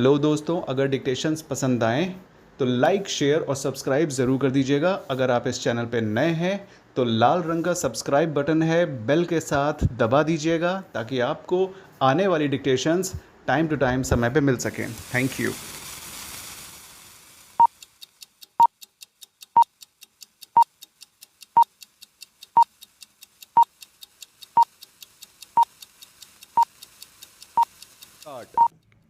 Hello दोस्तों, अगर dictations पसंद आएँ तो लाइक, शेयर और सब्सक्राइब ज़रूर कर दीजिएगा। अगर आप इस चैनल पे नए हैं तो लाल रंग का सब्सक्राइब बटन है, बेल के साथ दबा दीजिएगा ताकि आपको आने वाली डिक्टेशंस टाइम टू टाइम समय पे मिल सकें। Thank you.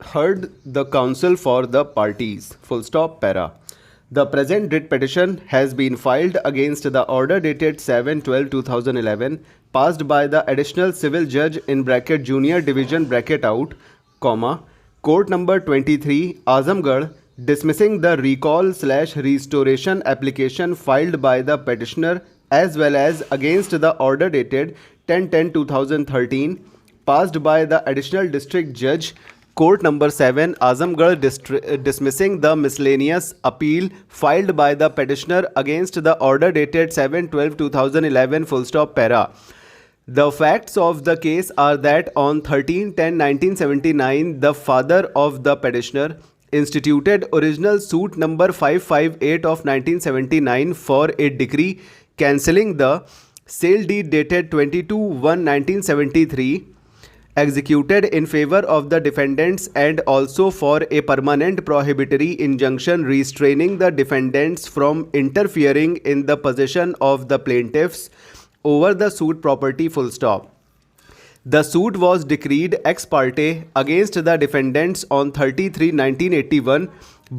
Heard the counsel for the parties. Full stop. Para. The present writ petition has been filed against the order dated 7/12/2011 passed by the additional civil judge in bracket junior division bracket out, comma, court number 23 Azamgarh, dismissing the recall slash restoration application filed by the petitioner as well as against the order dated 10/10/2013 passed by the additional district judge Court number 7 Azamgarh dismissing the miscellaneous appeal filed by the petitioner against the order dated 7/12/2011 full stop. Para. The facts of the case are that on 13/10/1979 the father of the petitioner instituted original suit number 558 of 1979 for a decree cancelling the sale deed dated 22/1/1973 executed in favor of the defendants and also for a permanent prohibitory injunction restraining the defendants from interfering in the possession of the plaintiffs over the suit property full stop. The suit was decreed ex parte against the defendants on 30/3/1981,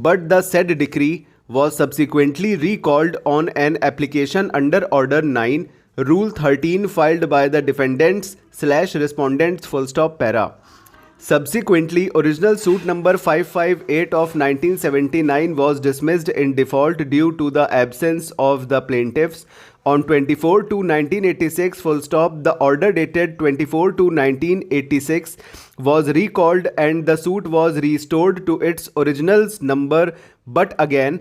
but the said decree was subsequently recalled on an application under Order 9, Rule 13 filed by the defendants / respondents full stop. Para. Subsequently, original suit number 558 of 1979 was dismissed in default due to the absence of the plaintiffs. On 24/2/1986 full stop, the order dated 24/2/1986 was recalled and the suit was restored to its original number, but again,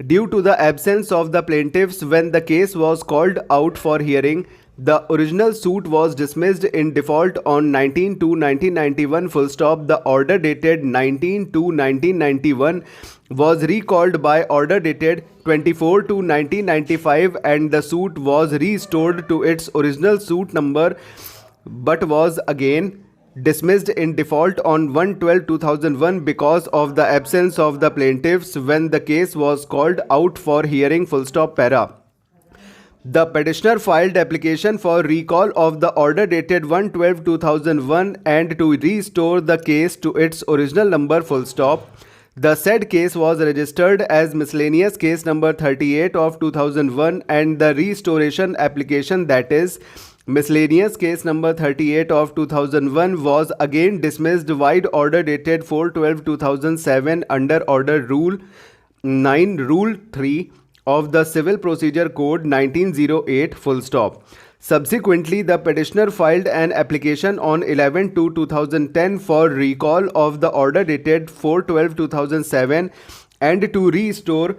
due to the absence of the plaintiffs when the case was called out for hearing, the original suit was dismissed in default on 19/2/1991 full stop. The order dated 19/2/1991 was recalled by order dated 24/2/1995 and the suit was restored to its original suit number but was again dismissed in default on 1/12/2001 because of the absence of the plaintiffs when the case was called out for hearing full stop. Para. The petitioner filed application for recall of the order dated 1/12/2001 and to restore the case to its original number full stop. The said case was registered as miscellaneous case number 38 of 2001 and the restoration application, that is miscellaneous case number 38 of 2001, was again dismissed wide order dated 4/12/2007 under order Rule 9 Rule 3 of the Civil Procedure Code 1908 full stop. Subsequently, the petitioner filed an application on 11/2/2010 for recall of the order dated 4/12/2007 and to restore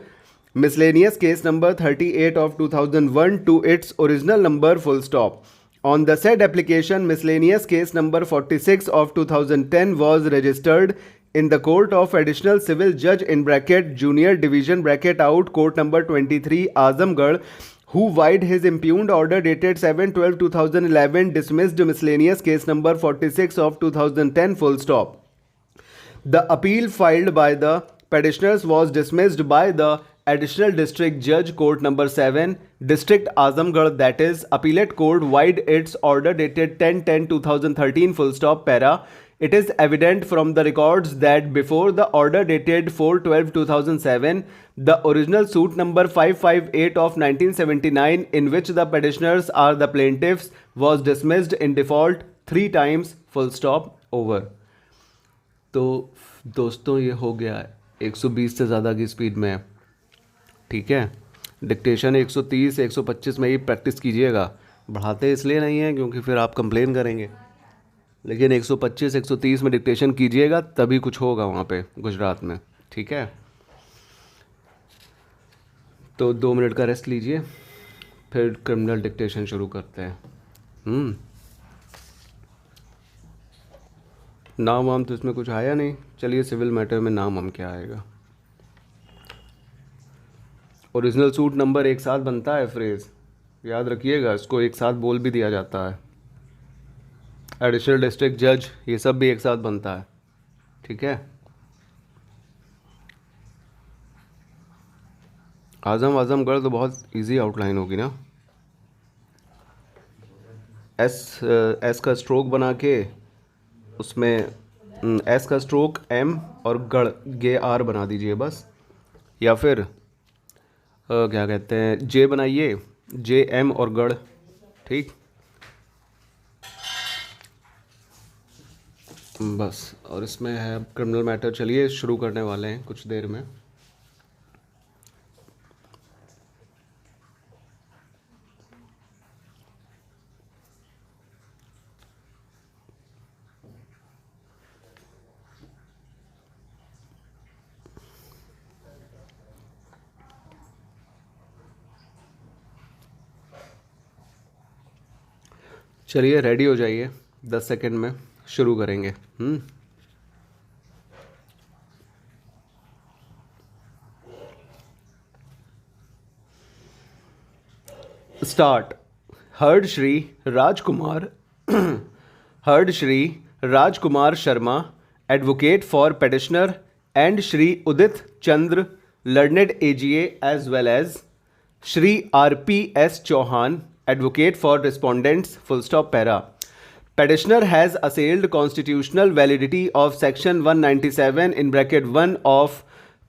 miscellaneous case number 38 of 2001 to its original number full stop. On the said application, miscellaneous case number 46 of 2010 was registered in the court of additional civil judge in bracket junior division bracket out, court number 23 Azamgarh, who wide his impugned order dated 7/12/2011 dismissed miscellaneous case number 46 of 2010 full stop. The appeal filed by the petitioners was dismissed by the additional district judge, court number 7 district Azamgarh, that is appellate court, wide its order dated 10/10/2013 full stop. Para. It is evident from the records that before the order dated 4/12/2007, the original suit number 558 of 1979, in which the petitioners are the plaintiffs, was dismissed in default 3 times full stop. Over. तो दोस्तों ये हो गया 120 से ज़्यादा की speed में, ठीक है। डिक्टेशन 130 125 में ही प्रैक्टिस कीजिएगा। बढ़ाते इसलिए नहीं है क्योंकि फिर आप कंप्लेन करेंगे, लेकिन 125 130 में डिक्टेशन कीजिएगा तभी कुछ होगा वहाँ पे गुजरात में, ठीक है। तो 2 मिनट का रेस्ट लीजिए, फिर क्रिमिनल डिक्टेशन शुरू करते हैं। नाम वाम तो इसमें कुछ आया नहीं। चलिए सिविल मैटर में नाम हम क्या आएगा। ओरिजिनल सूट नंबर एक साथ बनता है, फ्रेज़ याद रखिएगा, इसको एक साथ बोल भी दिया जाता है। एडिशनल डिस्ट्रिक्ट जज ये सब भी एक साथ बनता है, ठीक है। आजमगढ़ तो बहुत इजी आउटलाइन होगी ना। एस का स्ट्रोक बना के उसमें एस का स्ट्रोक एम और गढ़ गे आर बना दीजिए बस, या फिर क्या कहते हैं जे बनाइए, जे एम और गढ़, ठीक बस। और इसमें है क्रिमिनल मैटर। चलिए शुरू करने वाले हैं कुछ देर में। चलिए रेडी हो जाइए, 10 सेकंड में शुरू करेंगे। Start. Heard Shri Rajkumar heard Shri Rajkumar Sharma, advocate for petitioner, and Shri Udit Chandra, learned AGA, as well as Shri R.P.S. Chauhan, advocate for respondents, full stop para. Petitioner has assailed constitutional validity of section 197 in bracket 1 of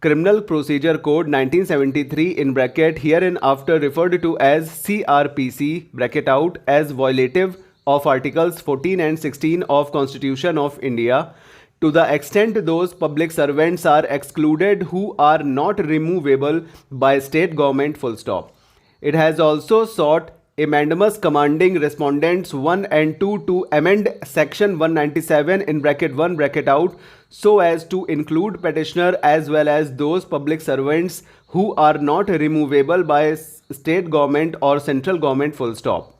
Criminal Procedure Code 1973 in bracket hereinafter referred to as CRPC bracket out as violative of articles 14 and 16 of Constitution of India, to the extent those public servants are excluded who are not removable by state government, full stop. It has also sought a mandamus commanding respondents 1 and 2 to amend section 197 in bracket 1 bracket out so as to include petitioner as well as those public servants who are not removable by state government or central government, full stop.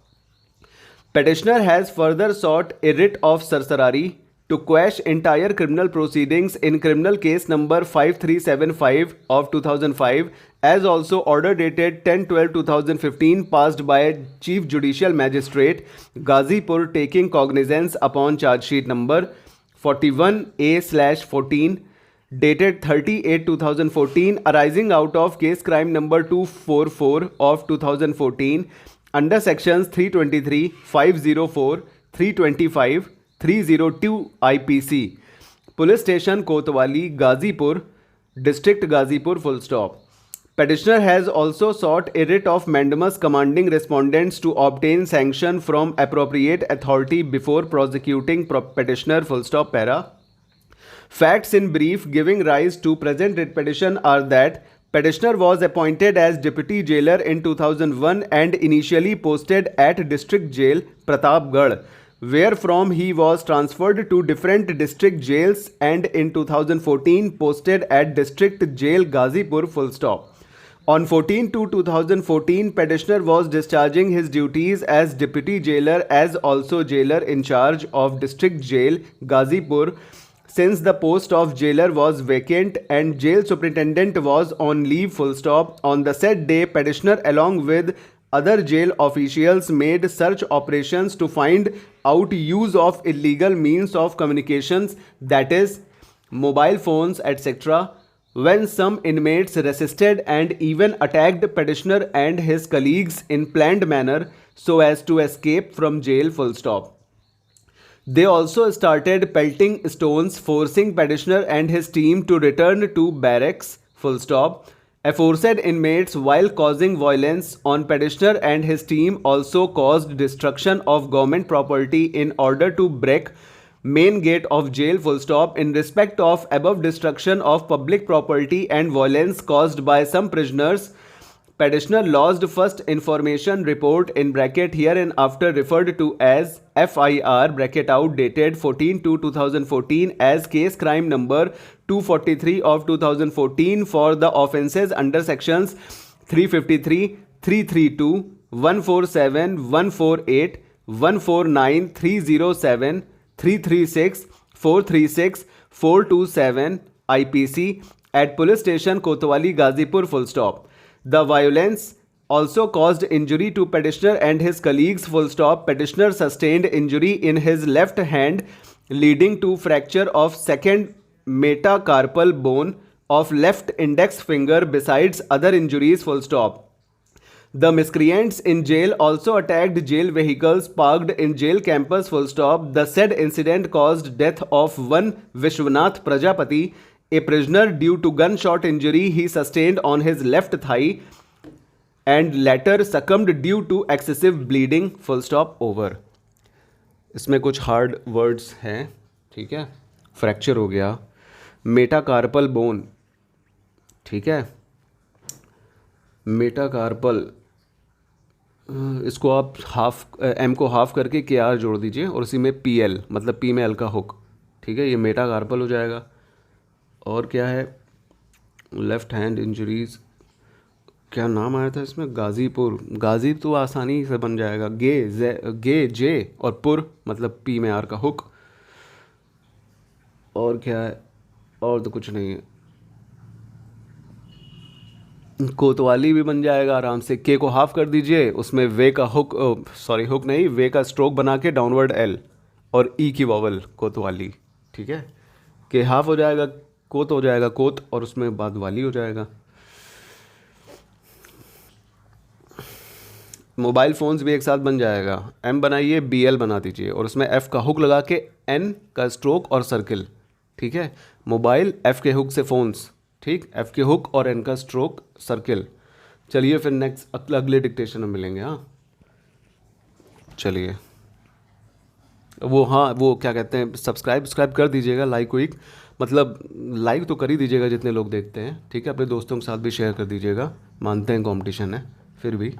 Petitioner has further sought a writ of certiorari to quash entire criminal proceedings in criminal case number 5375 of 2005, as also order dated 10/12/2015 passed by Chief Judicial Magistrate Gazipur, taking cognizance upon charge sheet number 41A/14 dated 30/8/2014 arising out of case crime number 244 of 2014 under sections 323, 504, 325, 302 IPC, police station कोतवाली, Ghazipur, district Ghazipur, full stop. Petitioner has also sought a writ of mandamus commanding respondents to obtain sanction from appropriate authority before prosecuting petitioner, full stop para. Facts in brief giving rise to present writ petition are that petitioner was appointed as deputy jailer in 2001 and initially posted at district jail Pratapgarh, wherefrom he was transferred to different district jails and in 2014 posted at district jail Gazipur, full stop. On 14/2/2014, petitioner was discharging his duties as deputy jailer as also jailer in charge of district jail Gazipur, since the post of jailer was vacant and jail superintendent was on leave, full stop. On the said day, petitioner along with other jail officials made search operations to find out use of illegal means of communications, that is mobile phones, etc., when some inmates resisted and even attacked petitioner and his colleagues in planned manner so as to escape from jail, full stop. They also started pelting stones, forcing petitioner and his team to return to barracks, full stop. Aforesaid inmates, while causing violence on petitioner and his team, also caused destruction of government property in order to break main gate of jail, full stop. In respect of above destruction of public property and violence caused by some prisoners, petitioner lodged first information report in bracket hereinafter referred to as FIR bracket out dated 14/2/2014 as case crime number 243 of 2014 for the offences under sections 353, 332, 147, 148, 149, 307, 336, 436-427 IPC at police station Kotwali, Gazipur, full stop. The violence also caused injury to petitioner and his colleagues, full stop. Petitioner sustained injury in his left hand leading to fracture of second metacarpal bone of left index finger besides other injuries, full stop. The miscreants in jail also attacked jail vehicles parked in jail campus, full stop. The said incident caused death of one Vishwanath Prajapati, a prisoner, due to gunshot injury he sustained on his left thigh and later succumbed due to excessive bleeding, full stop, over. इसमें कुछ hard words हैं, ठीक है. Fracture हो गया, metacarpal bone, ठीक है. Metacarpal, इसको आप हाफ एम को हाफ करके के आर जोड़ दीजिए और उसी में पी एल मतलब पी में एल का हुक, ठीक है. ये मेटाकार्पल हो जाएगा. और क्या है, लेफ्ट हैंड इंजरीज, क्या नाम आया था इसमें, गाज़ीपुर. गाज़ी तो आसानी से बन जाएगा. गे जे और पुर मतलब पी में आर का हुक. और क्या है, और तो कुछ नहीं है. कोतवाली भी बन जाएगा आराम से. के को हाफ कर दीजिए, उसमें वे का हुक, सॉरी हुक नहीं, वे का स्ट्रोक बना के डाउनवर्ड एल और ई की वॉवल, कोतवाली, ठीक है. के हाफ हो जाएगा, कोत हो जाएगा कोत, और उसमें बाद वाली हो जाएगा. मोबाइल फ़ोन्स भी एक साथ बन जाएगा. एम बनाइए, बी एल बना दीजिए और उसमें एफ़ का हुक लगा के एन का स्ट्रोक और सर्किल, ठीक है. मोबाइल एफ़ के हुक से फ़ोन्स, ठीक, एफ़ के हुक और एन का स्ट्रोक सर्किल. चलिए फिर नेक्स्ट अगले डिक्टेशन में मिलेंगे. हाँ चलिए, वो क्या कहते हैं, सब्सक्राइब कर दीजिएगा. लाइक विक मतलब लाइक तो कर ही दीजिएगा जितने लोग देखते हैं, ठीक है. अपने दोस्तों के साथ भी शेयर कर दीजिएगा. मानते हैं कंपटीशन है, फिर भी